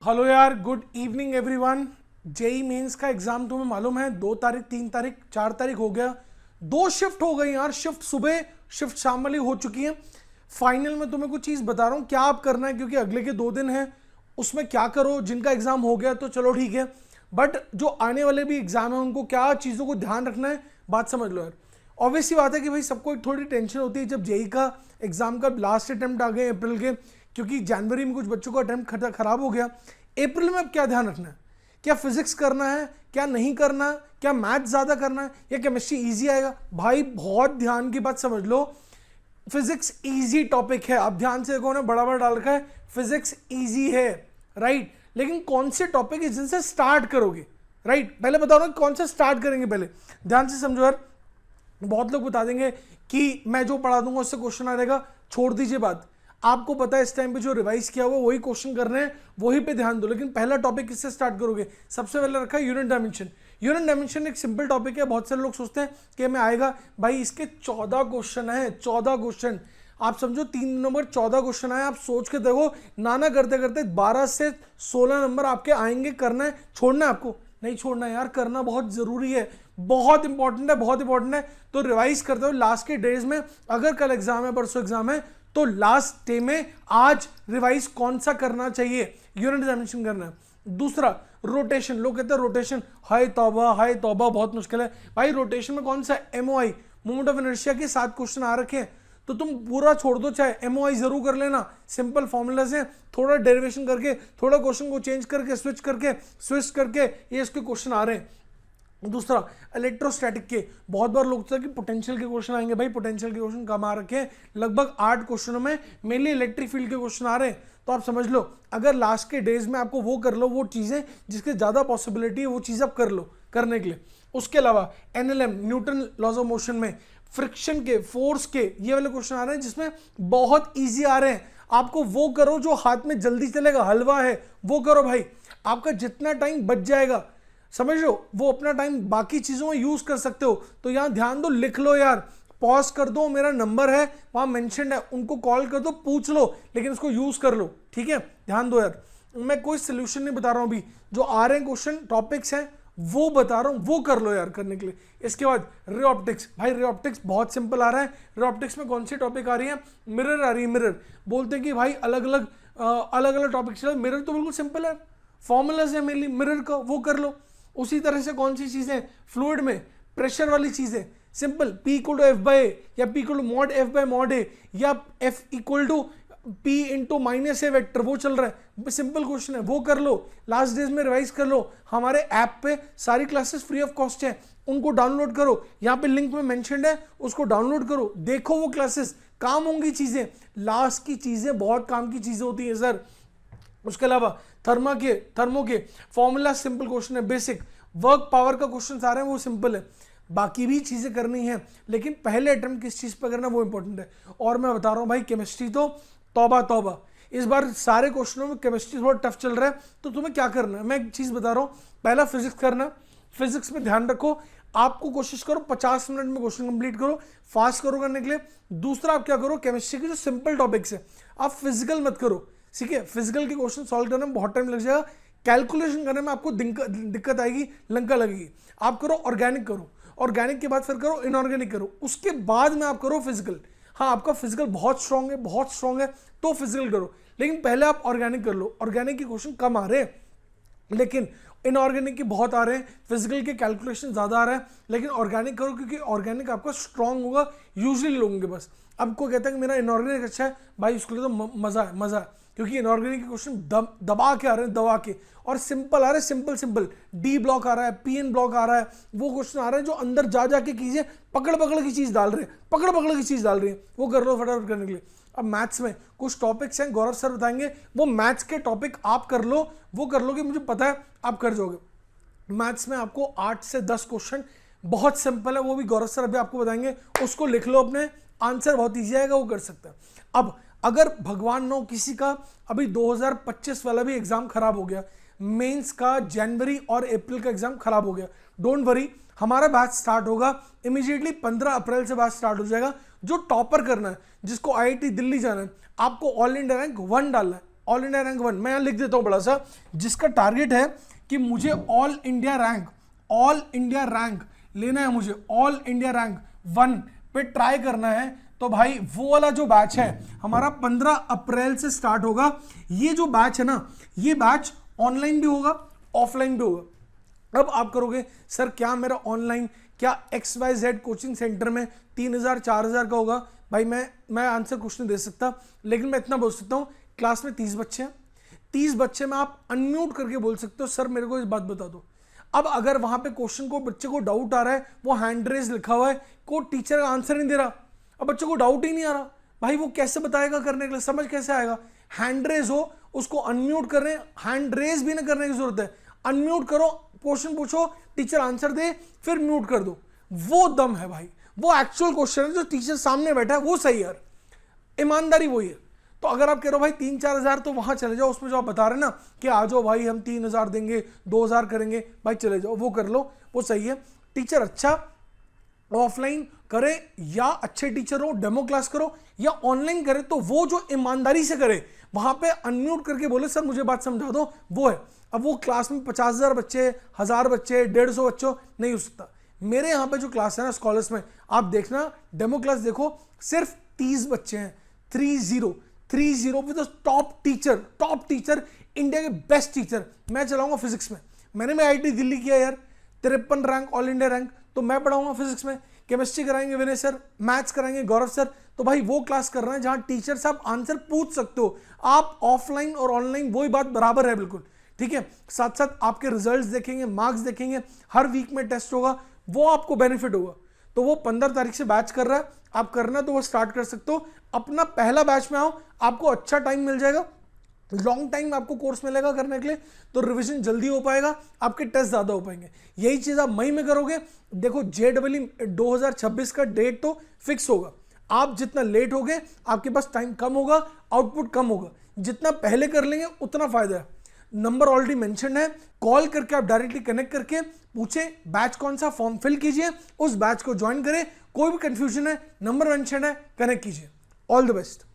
Hello यार, good evening everyone. JEE mains का exam तुम्हें मालूम है 2 तारीख, 3 तारीख, 4 तारीख हो गया। 2 शिफ्ट हो गई यार, शिफ्ट सुबह शिफ्ट शाम वाली हो चुकी है। फाइनल में तुम्हें कुछ चीज बता रहा हूँ क्या आप करना है, क्योंकि अगले के 2 दिन हैं। उसमें क्या करो, जिनका एग्जाम हो गया तो चलो ठीक है, बट जो आने वाले भी एग्जाम है उनको क्या चीजों को ध्यान रखना है, बात समझ लो यार। ऑब्वियस सी बात है कि भाई सबको एक थोड़ी टेंशन होती है जब जेई का एग्जाम का लास्ट अटेम्प्ट आ गए अप्रैल के, क्योंकि जनवरी में कुछ बच्चों का अटेम्प्ट खराब हो गया। अप्रैल में अब क्या ध्यान रखना है, क्या फिजिक्स करना है, क्या नहीं करना, क्या मैथ ज्यादा करना है या केमिस्ट्री इजी आएगा। भाई बहुत ध्यान की बात समझ लो, फिजिक्स इजी टॉपिक है। आप ध्यान से देखो ना, बड़ा बड़ा डाल रखा है फिजिक्स इजी है, राइट। लेकिन कौन से टॉपिक है जिनसे स्टार्ट करोगे, राइट। पहले बताओ ना कौन से स्टार्ट करेंगे, पहले ध्यान से समझो यार। बहुत लोग बता देंगे कि मैं जो पढ़ा दूंगा उससे क्वेश्चन आ जाएगा, छोड़ दीजिए बात। आपको पता है इस टाइम पे जो रिवाइज किया हुआ वही क्वेश्चन करने हैं, वही पे ध्यान दो। लेकिन पहला टॉपिक किससे स्टार्ट करोगे, सबसे पहले रखा है यूनिट डायमेंशन। यूनिट डायमेंशन एक सिंपल टॉपिक है, बहुत सारे लोग सोचते हैं कि मैं आएगा, भाई इसके 14 क्वेश्चन है, 14 क्वेश्चन। आप समझो 3 नंबर 14 क्वेश्चन आए, आप सोच के देखो, नाना करते करते 12 से 16 नंबर आपके आएंगे। करना है, छोड़ना है आपको, नहीं छोड़ना यार, करना बहुत जरूरी है, बहुत इंपॉर्टेंट है, बहुत इंपॉर्टेंट है। तो रिवाइज करते हो लास्ट के डेज में, अगर कल एग्जाम है, परसों एग्जाम है, तो लास्ट डे में आज रिवाइज कौन सा करना चाहिए, यूनिट डायमेंशन करना है। दूसरा रोटेशन, लोग कहते हैं रोटेशन, हाय तौबा बहुत मुश्किल है। भाई रोटेशन में कौन सा, एमओआई, मोमेंट ऑफ इनर्शिया के 7 क्वेश्चन आ रखे हैं, तो तुम पूरा छोड़ दो, चाहे एमओआई जरूर कर लेना। सिंपल फॉर्मूलाज हैं, थोड़ा डेरिवेशन करके, थोड़ा क्वेश्चन को चेंज करके, स्विच करके ये इसके क्वेश्चन आ रहे हैं। दूसरा इलेक्ट्रोस्टैटिक के, बहुत बार लोग सोचते हैं कि पोटेंशियल के क्वेश्चन आएंगे। भाई पोटेंशियल के क्वेश्चन कम आ रखे हैं, लगभग 8 क्वेश्चनों में मेनली इलेक्ट्रिक फील्ड के क्वेश्चन आ रहे हैं। तो आप समझ लो, अगर लास्ट के डेज में आपको वो कर लो, वो चीजें जिसके ज्यादा पॉसिबिलिटी है वो चीज आप कर लो करने के लिए। उसके अलावा NLM, Newton laws of motion में फ्रिक्शन के, फोर्स के, ये वाले क्वेश्चन आ रहे हैं जिसमें बहुत ईजी आ रहे हैं। आपको वो करो जो हाथ में जल्दी चलेगा, हलवा है, वो करो भाई। आपका जितना टाइम बच जाएगा, समझ लो, वो अपना टाइम बाकी चीजों में यूज कर सकते हो। तो यहां ध्यान दो, लिख लो यार, पॉज कर दो, मेरा नंबर है वहां मेंशन है, उनको कॉल कर दो, पूछ लो, लेकिन उसको यूज कर लो, ठीक है। ध्यान दो यार, मैं कोई सोल्यूशन नहीं बता रहा हूं अभी, जो आ रहे हैं क्वेश्चन टॉपिक्स हैं वो बता रहा हूं, वो कर लो यार करने के लिए। इसके बाद रे ऑप्टिक्स, भाई रे ऑप्टिक्स बहुत सिंपल आ रहा है। रे ऑप्टिक्स में कौन सी टॉपिक आ रही है, मिरर आ रही है। मिरर बोलते हैं कि भाई अलग अलग टॉपिक्स, मिरर तो बिल्कुल सिंपल है, फॉर्मूलाज है मेनली मिरर का, वो कर लो। उसी तरह से कौन सी चीजें, फ्लूइड में प्रेशर वाली चीजें, simple P equal to F by A, या P equal to mod F by mod A, या F equal to P into minus A vector, वो चल रहा है, सिंपल क्वेश्चन है, वो कर लो। लास्ट डेज में रिवाइज कर लो। हमारे ऐप पे सारी क्लासेस फ्री ऑफ कॉस्ट है, उनको डाउनलोड करो, यहाँ पे लिंक में मेंशन्ड है, उसको डाउनलोड करो, देखो वो क्लासेस, काम होंगी चीजें, लास्ट की चीजें बहुत काम की चीजें होती है सर। उसके अलावा थर्मो के फॉर्मूला सिंपल क्वेश्चन है, बेसिक वर्क पावर का क्वेश्चन आ रहे हैं, वो सिंपल है। बाकी भी चीजें करनी है, लेकिन पहले अटेम्प्ट किस चीज पर करना वो इंपॉर्टेंट है। और मैं बता रहा हूं भाई, केमिस्ट्री तो तौबा, इस बार सारे क्वेश्चनों में केमिस्ट्री थोड़ा टफ चल रहा है। तो तुम्हें क्या करना है, मैं एक चीज बता रहा हूं, पहला फिजिक्स करना। फिजिक्स में ध्यान रखो, आपको कोशिश करो 50 मिनट में क्वेश्चन कंप्लीट करो, फास्ट करो करने के लिए। दूसरा आप क्या करो, केमिस्ट्री के जो सिंपल टॉपिक्स है, आप फिजिकल मत करो, ठीक है। फिजिकल के क्वेश्चन सॉल्व करने में बहुत टाइम लग जाएगा, कैलकुलेशन करने में आपको दिक्कत आएगी, लंका लगेगी। आप करो ऑर्गेनिक, करो ऑर्गेनिक के बाद फिर करो इनऑर्गेनिक, करो उसके बाद में आप करो फिजिकल। हाँ, आपका फिजिकल बहुत स्ट्रांग है, बहुत स्ट्रांग है, तो फिजिकल करो, लेकिन पहले आप ऑर्गेनिक कर लो। ऑर्गेनिक के क्वेश्चन कम आ रहे हैं, लेकिन इनऑर्गेनिक के बहुत आ रहे हैं, फिजिकल के कैलकुलेशन ज्यादा आ रहा है। लेकिन ऑर्गेनिक करो, क्योंकि ऑर्गेनिक आपका स्ट्रांग होगा यूजुअली लोगों के पास। अब कोई कहता है कि मेरा इनऑर्गेनिक अच्छा है, भाई उसके लिए तो मजा है, क्योंकि इनऑर्गेनिक के क्वेश्चन दबा के आ रहे हैं, दबा के, और सिंपल आ रहे हैं, सिंपल डी ब्लॉक आ रहा है, पीएन ब्लॉक आ रहा है, वो क्वेश्चन आ रहे हैं जो अंदर जा के कीजिए, पकड़ की चीज डाल रहे हैं, पकड़ की चीज डाल रही है, वो कर लो फटाफट करने के लिए। अब मैथ्स में कुछ टॉपिक्स हैं, गौरव सर बताएंगे, वो मैथ्स के टॉपिक आप कर लो, वो कर लो कि मुझे पता है आप कर जाओगे। मैथ्स में आपको 8 से 10 क्वेश्चन बहुत सिंपल है, वो भी गौरव सर अभी आपको बताएंगे, उसको लिख लो, अपने आंसर बहुत ईजी आएगा, वो कर सकते हैं। अब अगर भगवान नो किसी का अभी 2025 वाला भी एग्जाम खराब हो गया, मेंस का जनवरी और अप्रैल का एग्जाम खराब हो गया, डोंट वरी, हमारा बैच स्टार्ट होगा इमीडिएटली 15 अप्रैल से बैच स्टार्ट हो जाएगा। जो टॉपर करना है, जिसको आईआईटी दिल्ली जाना है, आपको ऑल इंडिया रैंक 1 डालना है, ऑल इंडिया रैंक 1, मैं यहां लिख देता हूं बड़ा सा, जिसका टारगेट है कि मुझे ऑल इंडिया रैंक लेना है, मुझे ऑल इंडिया रैंक 1 पे ट्राई करना है, तो भाई वो वाला जो बैच है हमारा 15 अप्रैल से स्टार्ट होगा। ये जो बैच है ना, ये बैच ऑनलाइन भी होगा, ऑफलाइन भी होगा। अब आप करोगे सर क्या मेरा ऑनलाइन क्या XYZ कोचिंग सेंटर में 3000 4000 का होगा? भाई मैं आंसर कुछ नहीं दे सकता, लेकिन मैं इतना बोल सकता हूं, क्लास में 30 बच्चे हैं, 30 बच्चे में आप अनम्यूट करके बोल सकते हो सर मेरे को इस बात बता दो। अब अगर वहां पे क्वेश्चन को बच्चे को डाउट आ रहा है, वो हैंड रेज लिखा हुआ है, को टीचर आंसर नहीं दे रहा, अब बच्चे को डाउट ही नहीं आ रहा, भाई वो कैसे बताएगा करने के लिए, समझ कैसे आएगा? हैंड रेज हो, उसको अनम्यूट कर रहे हैं, हैंड रेज भी ना करने की जरूरत है, अनम्यूट करो, क्वेश्चन पूछो, टीचर आंसर दे, फिर म्यूट कर दो। वो दम है भाई, वो एक्चुअल क्वेश्चन है जो टीचर सामने बैठा है, वो सही यार, ईमानदारी वही है। तो अगर आप कह रहे हो भाई 3-4 हज़ार, तो वहां चले जाओ, उसमें जो आप बता रहे हैं ना कि आ जाओ भाई हम 3,000 देंगे, 2,000 करेंगे, भाई चले जाओ, वो कर लो, वो सही है। टीचर अच्छा ऑफलाइन करे या अच्छे टीचर हो, डेमो क्लास करो, या ऑनलाइन करे, तो वो जो ईमानदारी से करे, वहां पे अनम्यूट करके बोले सर मुझे बात समझा दो, वो है। अब वो क्लास में 50,000 बच्चे, 1000 बच्चे, 150 बच्चों नहीं हो सकता। मेरे यहाँ पे जो क्लास है ना स्कॉलर्स में, आप देखना डेमो क्लास देखो, सिर्फ 30 बच्चे हैं, 30 विद टॉप टीचर, इंडिया के बेस्ट टीचर। मैं चलाऊंगा फिजिक्स में, मैंने IIT दिल्ली किया यार, 53 रैंक ऑल इंडिया रैंक, तो मैं पढ़ाऊंगा फिजिक्स में, केमिस्ट्री कराएंगे विनय सर, मैथ्स कराएंगे गौरव सर, तो भाई वो क्लास कर रहे हैं जहां टीचर से आप आंसर पूछ सकते हो। आप ऑफलाइन और ऑनलाइन वही बात बराबर है बिल्कुल, ठीक है। साथ साथ आपके रिजल्ट्स देखेंगे, मार्क्स देखेंगे, हर वीक में टेस्ट होगा, वो आपको बेनिफिट होगा। तो वो 15 तारीख से बैच कर रहा है, आप करना तो वो स्टार्ट कर सकते हो। अपना पहला बैच में आओ, आपको अच्छा टाइम मिल जाएगा, लॉन्ग टाइम आपको कोर्स मिलेगा करने के लिए, तो रिवीजन जल्दी हो पाएगा, आपके टेस्ट ज्यादा हो पाएंगे। यही चीज आप मई में करोगे, देखो JEE 2026 का डेट तो फिक्स होगा, आप जितना लेट होगे आपके पास टाइम कम होगा, आउटपुट कम होगा, जितना पहले कर लेंगे उतना फायदा है। नंबर ऑलरेडी मेंशन है, कॉल करके आप डायरेक्टली कनेक्ट करके पूछे बैच कौन सा, फॉर्म फिल कीजिए, उस बैच को ज्वाइन करें। कोई भी कंफ्यूजन है, नंबर मेंशन है, कनेक्ट कीजिए। All the best.